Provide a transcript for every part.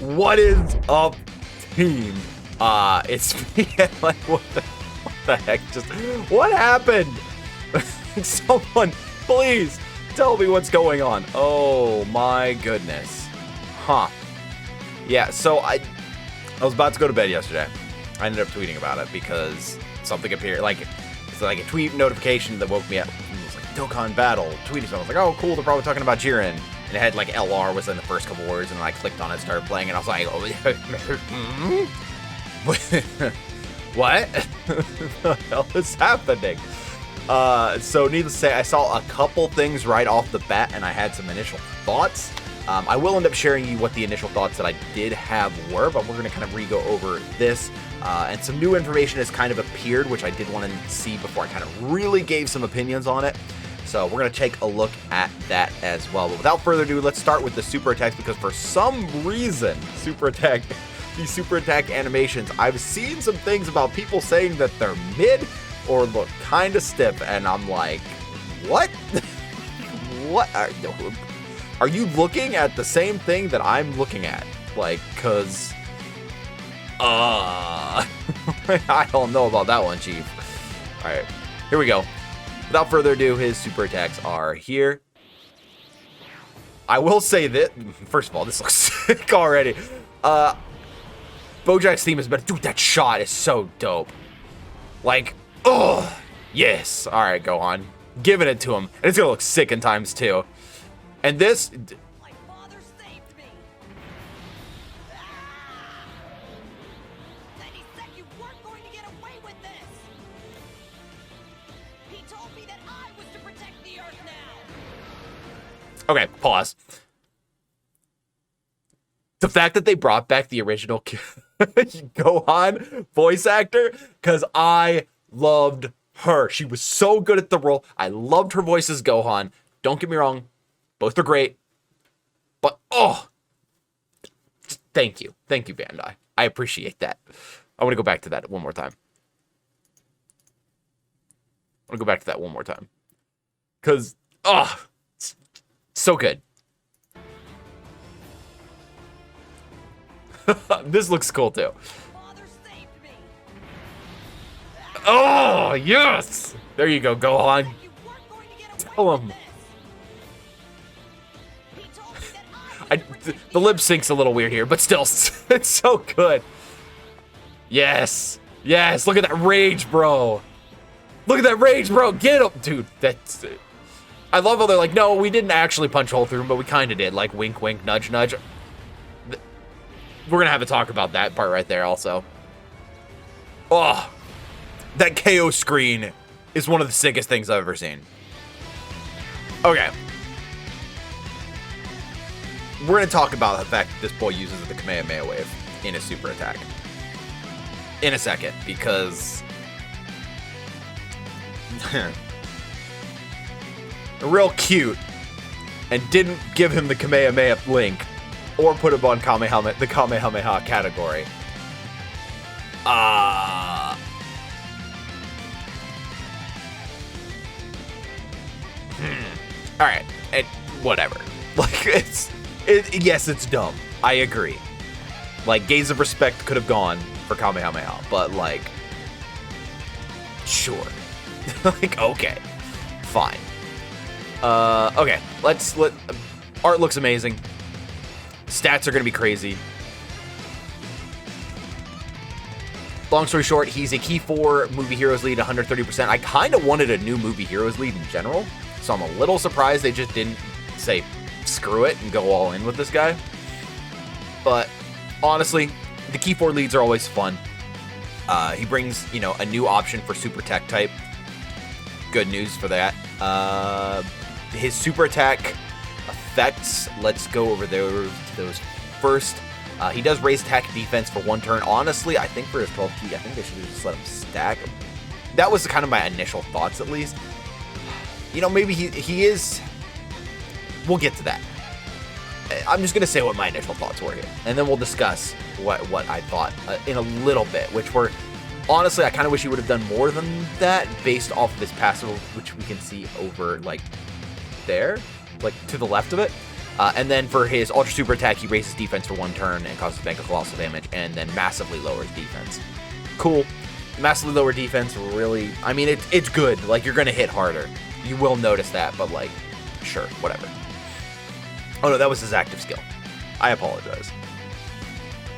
What is up, team? It's me. Like, what the heck? Just what happened? Someone, please tell me what's going on. Oh my goodness. Huh. Yeah. So I was about to go to bed yesterday. I ended up tweeting about it because something appeared. Like, it's like a tweet notification that woke me up. It was like Gohan battle. Tweeting. So I was like, oh cool. They're probably talking about Jiren. And it had like LR was in the first couple words, and I clicked on it, started playing, and I was like, oh, what? What the hell is happening? So needless to say, I saw a couple things right off the bat, and I had some initial thoughts. I will end up sharing you what the initial thoughts that I did have were, but we're going to kind of re-go over this. And some new information has kind of appeared, which I did want to see before I kind of really gave some opinions on it. So we're going to take a look at that as well. But without further ado, let's start with the super attacks, because for some reason, these super attack animations, I've seen some things about people saying that they're mid or look kind of stiff, and I'm like, what? What are you looking at the same thing that I'm looking at? Like, cause I don't know about that one, Chief. All right, here we go. Without further ado, his super attacks are here. I will say that, first of all, this looks sick already. Bojack's theme is better. Dude, that shot is so dope. Like, oh, yes. All right, Gohan. Giving it to him. And it's going to look sick in times two. And this... My father saved me. Then he said you weren't going to get away with this. He told me that I was to protect the Earth now. Okay, pause. The fact that they brought back the original Gohan voice actor, because I loved her. She was so good at the role. I loved her voice as Gohan. Don't get me wrong. Both are great. But, oh, thank you. Thank you, Bandai. I appreciate that. I want to go back to that one more time. Because, oh, it's so good. This looks cool, too. Father saved me. Oh, yes! There you go, Gohan. You weren't going to get away Tell with him. this. He told me that I was to protect The lip sync's a little weird here, but still, it's so good. Yes. Yes, look at that rage, bro. Look at that rage, bro. Get him. Dude, that's... I love how they're like, no, we didn't actually punch a hole through him, but we kind of did. Like, wink, wink, nudge, nudge. We're going to have a talk about that part right there also. Oh, that KO screen is one of the sickest things I've ever seen. Okay. We're going to talk about the fact that this boy uses the Kamehameha wave in his super attack in a second, because real cute, and didn't give him the Kamehameha link or put him on the Kamehameha category. All right, and whatever. Like, yes, it's dumb. I agree. Like, Gaze of Respect could have gone for Kamehameha, but like, sure. Like, okay, fine. Okay, art looks amazing. Stats are gonna be crazy. Long story short, he's a key 4 movie heroes lead, 130%. I kind of wanted a new movie heroes lead in general, so I'm a little surprised they just didn't say screw it and go all in with this guy. But honestly, the key 4 leads are always fun. He brings, a new option for super tech type. Good news for that. His super attack effects, let's go over those first. He does raise attack and defense for 1 turn. Honestly, I think for his 12 key, I think they should have just let him stack. That was kind of my initial thoughts, at least. Maybe he is... We'll get to that. I'm just going to say what my initial thoughts were here, and then we'll discuss what I thought in a little bit, which were... Honestly, I kind of wish he would have done more than that based off of his passive, which we can see over, like, there, like, to the left of it. And then for his Ultra Super attack, he raises defense for 1 turn and causes Mega Colossal damage, and then massively lowers defense. Cool. Massively lower defense, really, I mean, it's good. Like, you're going to hit harder. You will notice that, but, like, sure, whatever. Oh, no, that was his active skill. I apologize.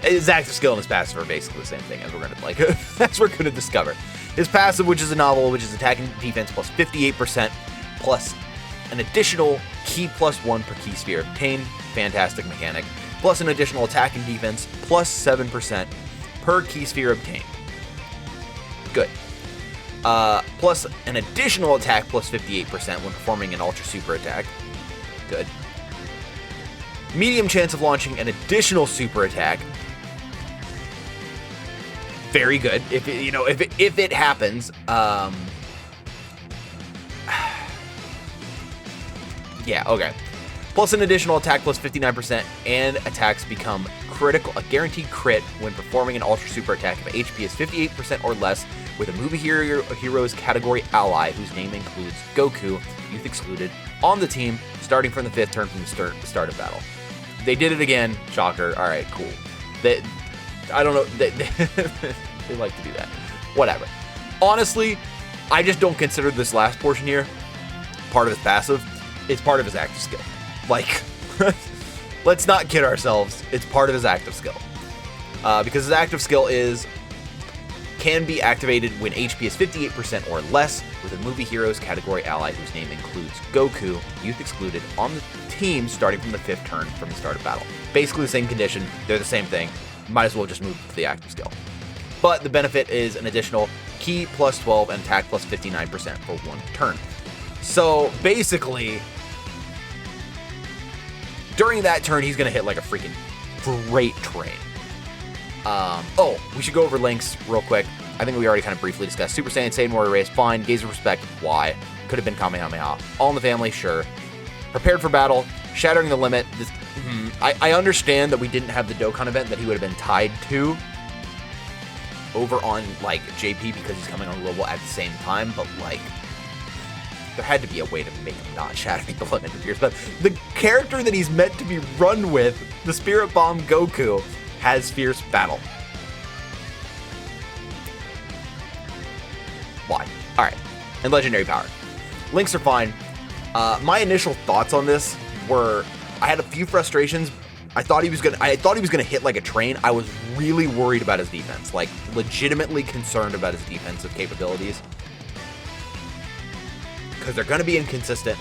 His active skill and his passive are basically the same thing, as we're going to, like, as we're going to discover. His passive, which is a novel, which is attack and defense plus 58%, plus an additional key +1 per key sphere obtained. Fantastic mechanic. Plus an additional attack and defense plus 7% per key sphere obtained. Good. Plus an additional attack plus 58% when performing an Ultra Super attack. Good. Medium chance of launching an additional super attack. Very good. If it happens, yeah, okay. Plus an additional attack plus 59%, and attacks become critical, a guaranteed crit when performing an Ultra Super attack if HP is 58% or less with a movie heroes category ally whose name includes Goku, youth excluded, on the team starting from the 5th turn from the start of battle. They did it again. Shocker. All right, cool. I don't know. They like to do that. Whatever. Honestly, I just don't consider this last portion here part of his passive. It's part of his active skill. Like, let's not kid ourselves. It's part of his active skill. Because his active skill can be activated when HP is 58% or less with a movie heroes category ally whose name includes Goku, youth excluded, on the team starting from the 5th turn from the start of battle. Basically the same condition. They're the same thing. Might as well just move to the active skill. But the benefit is an additional key plus 12 and attack plus 59% for 1 turn. So basically, during that turn, he's going to hit like a freaking great train. Oh, we should go over links real quick. I think we already kind of briefly discussed. Super Saiyan, Saiyan Warrior Race, fine. Gaze of Respect, why? Could have been Kamehameha. All in the Family, sure. Prepared for Battle, Shattering the Limit. I understand that we didn't have the Dokkan event that he would have been tied to over on, like, JP because he's coming on Global at the same time, but, like, there had to be a way to make him not Shattering the Limit. But the character that he's meant to be run with, the Spirit Bomb Goku, has Fierce Battle. Why? Alright. And Legendary Power. Links are fine. My initial thoughts on this were, I had a few frustrations. I thought he was gonna hit like a train. I was really worried about his defense. Like, legitimately concerned about his defensive capabilities. Because they're gonna be inconsistent.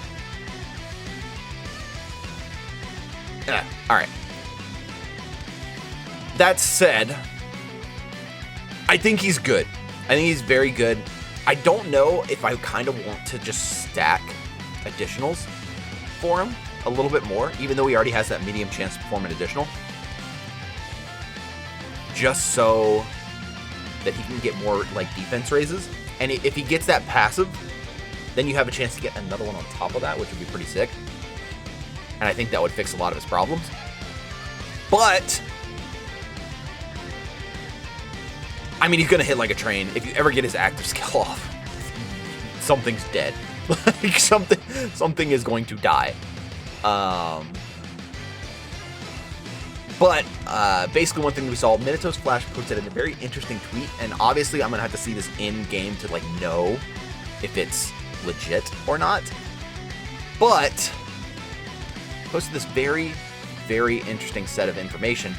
Alright. That said, I think he's good. I think he's very good. I don't know if I kind of want to just stack additionals for him a little bit more, even though he already has that medium chance to perform an additional. Just so that he can get more, like, defense raises. And if he gets that passive, then you have a chance to get another one on top of that, which would be pretty sick. And I think that would fix a lot of his problems. But I mean, he's going to hit like a train. If you ever get his active skill off, something's dead. Like, something is going to die. But basically one thing we saw, Minato's Flash puts it in a very interesting tweet, and obviously I'm going to have to see this in-game to, like, know if it's legit or not. But posted this very, very interesting set of information.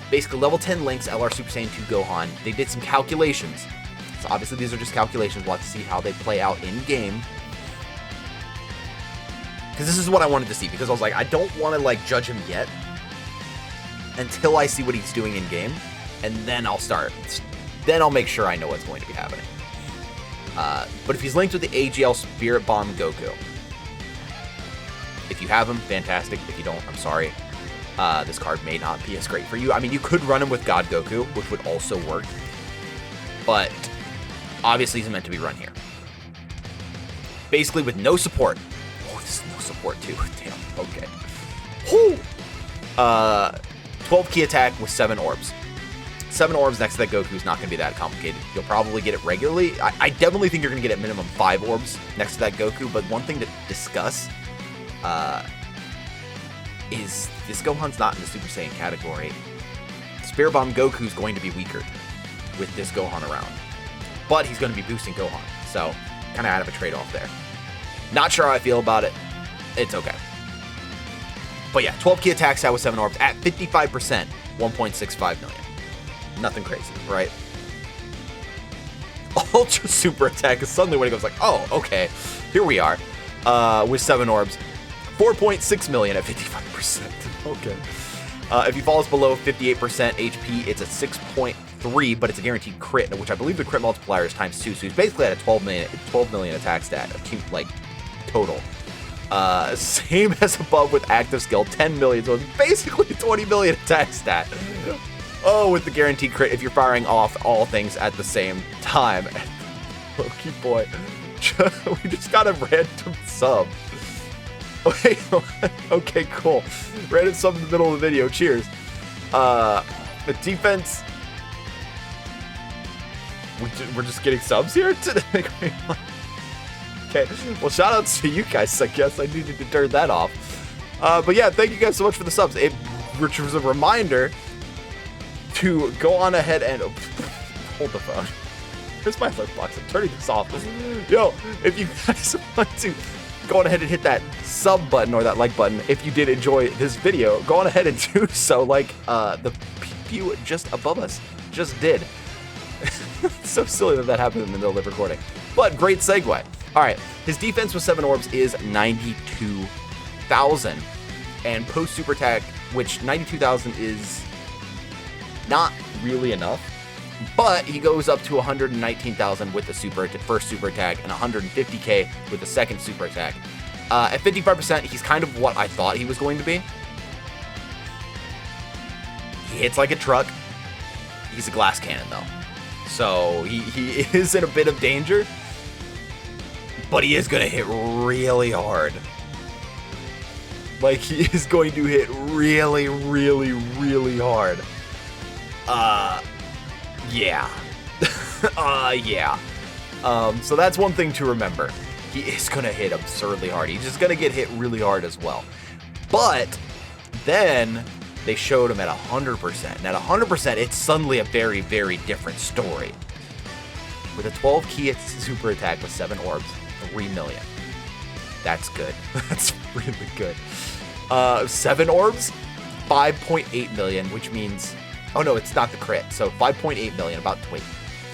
Basically, level 10 Link's LR Super Saiyan 2 Gohan, they did some calculations. So obviously these are just calculations. We'll have to see how they play out in-game. Because this is what I wanted to see, because I was like, I don't want to, like, judge him yet until I see what he's doing in-game, and then I'll start. Then I'll make sure I know what's going to be happening. But if he's linked with the AGL Spirit Bomb Goku, if you have him, fantastic. If you don't, I'm sorry. This card may not be as great for you. I mean, you could run him with God Goku, which would also work. But obviously he's meant to be run here. Basically with no support. Oh, this is no support too. Damn, okay. Whew. 12 key attack with 7 orbs. 7 orbs next to that Goku is not going to be that complicated. You'll probably get it regularly. I definitely think you're going to get at minimum 5 orbs next to that Goku, but one thing to discuss, is this Gohan's not in the Super Saiyan category. Spirit Bomb Goku's going to be weaker with this Gohan around. But he's going to be boosting Gohan. So, kind of out of a trade-off there. Not sure how I feel about it. It's okay. But yeah, 12 key attack stat with 7 orbs at 55%, 1.65 million. Nothing crazy, right? Ultra Super Attack is suddenly when it goes like, oh, okay, here we are. With 7 orbs, 4.6 million at 55%. Okay. If he falls below 58% HP, it's a 6.3, but it's a guaranteed crit, which I believe the crit multiplier is times 2, so he's basically at a 12 million attack stat, like, total. Same as above with active skill, 10 million, so it's basically 20 million attack stat. Oh, with the guaranteed crit if you're firing off all things at the same time. Loki boy, we just got a random sub. Wait, okay, cool. Random sub in the middle of the video, cheers. The defense, we're just getting subs here today. Okay, well, shout outs to you guys, I guess. I needed to turn that off. But yeah, thank you guys so much for the subs. Which was a reminder to go on ahead and hold the phone. Here's my alert box. I'm turning this off. Yo, if you guys want to go on ahead and hit that sub button or that like button, if you did enjoy this video, go on ahead and do so, like the few just above us just did. It's so silly that happened in the middle of the recording. But great segue. All right, his defense with 7 orbs is 92,000, and post super attack, which 92,000 is not really enough, but he goes up to 119,000 with the first super attack and 150k with the second super attack. At 55%, he's kind of what I thought he was going to be. He hits like a truck. He's a glass cannon though, so he is in a bit of danger. But he is going to hit really hard. Like, he is going to hit really, really, really hard. Yeah. Yeah. So that's one thing to remember. He is going to hit absurdly hard. He's just going to get hit really hard as well. But then they showed him at 100%. And at 100%, it's suddenly a very, very different story. With a 12 key super attack with 7 orbs, 3 million. That's good. That's really good. 7 orbs, 5.8 million, which means, oh no, it's not the crit. So 5.8 million, about, wait,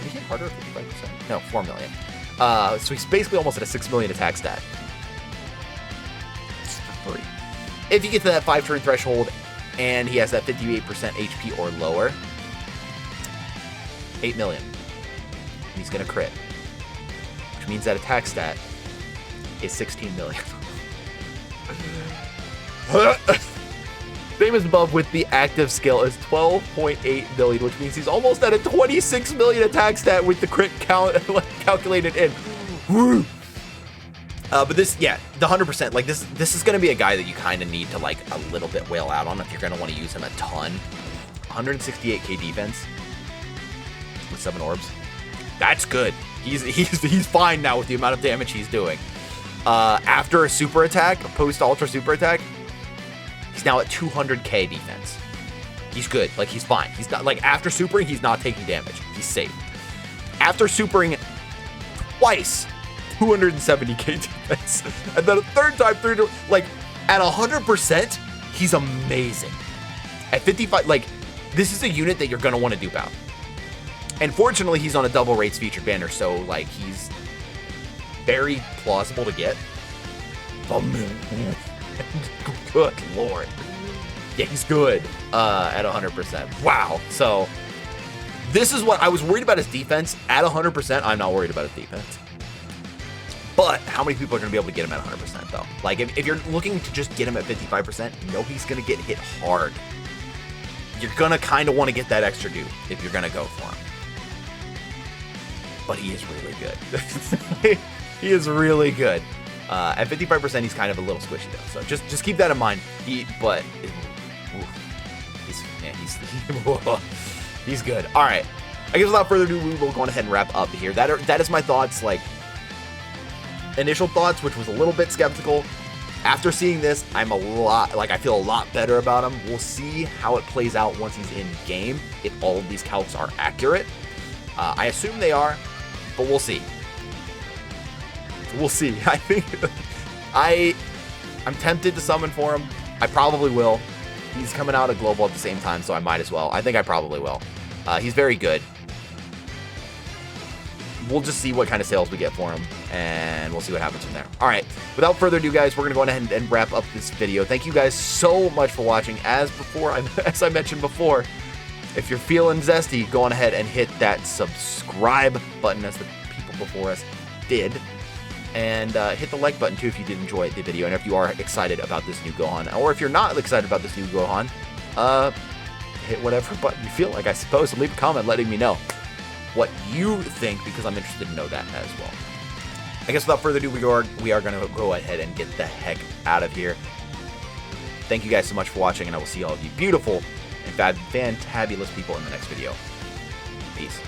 did he hit harder at 55%? No, 4 million. So he's basically almost at a 6 million attack stat. It's for free. If you get to that 5-turn threshold and he has that 58% HP or lower, 8 million. He's gonna crit. Which means that attack stat is 16 million. Same as above with the active skill is 12.8 million, which means he's almost at a 26 million attack stat with the crit count calculated in. Woo! But this, yeah, the 100%, like this is going to be a guy that you kind of need to like a little bit wail out on if you're going to want to use him a ton. 168k defense with 7 orbs. That's good. He's fine now with the amount of damage he's doing. After a super attack, a post ultra super attack, he's now at 200k defense. He's good. Like, he's fine. He's not, like, after supering, he's not taking damage. He's safe. After supering twice, 270k defense. And then a third time, like, at 100%, he's amazing. At 55, like, this is a unit that you're going to want to dupe out. And fortunately, he's on a double rates featured banner, so, like, he's very plausible to get. Oh, man. Good lord. Yeah, he's good at 100%. Wow. So, this is what I was worried about his defense. At 100%, I'm not worried about his defense. But how many people are going to be able to get him at 100%, though? Like, if you're looking to just get him at 55%, no, he's going to get hit hard. You're going to kind of want to get that extra dupe if you're going to go for him. But he is really good. He is really good. At 55%, he's kind of a little squishy, though. So just keep that in mind. He's good. All right. I guess without further ado, we will go on ahead and wrap up here. That is my thoughts, like, initial thoughts, which was a little bit skeptical. After seeing this, I feel a lot better about him. We'll see how it plays out once he's in game, if all of these calcs are accurate. I assume they are, but we'll see. We'll see. I think I'm tempted to summon for him. I probably will. He's coming out of Global at the same time, so I might as well. I think I probably will. He's very good. We'll just see what kind of sales we get for him, and we'll see what happens from there. All right, without further ado, guys, we're going to go ahead and wrap up this video. Thank you guys so much for watching. As I mentioned before, if you're feeling zesty, go on ahead and hit that subscribe button, as the people before us did. And hit the like button, too, if you did enjoy the video, and if you are excited about this new Gohan. Or if you're not excited about this new Gohan, hit whatever button you feel like, I suppose, and leave a comment letting me know what you think, because I'm interested to know that as well. I guess without further ado, we are going to go ahead and get the heck out of here. Thank you guys so much for watching, and I will see all of you beautiful and fantabulous people in the next video. Peace.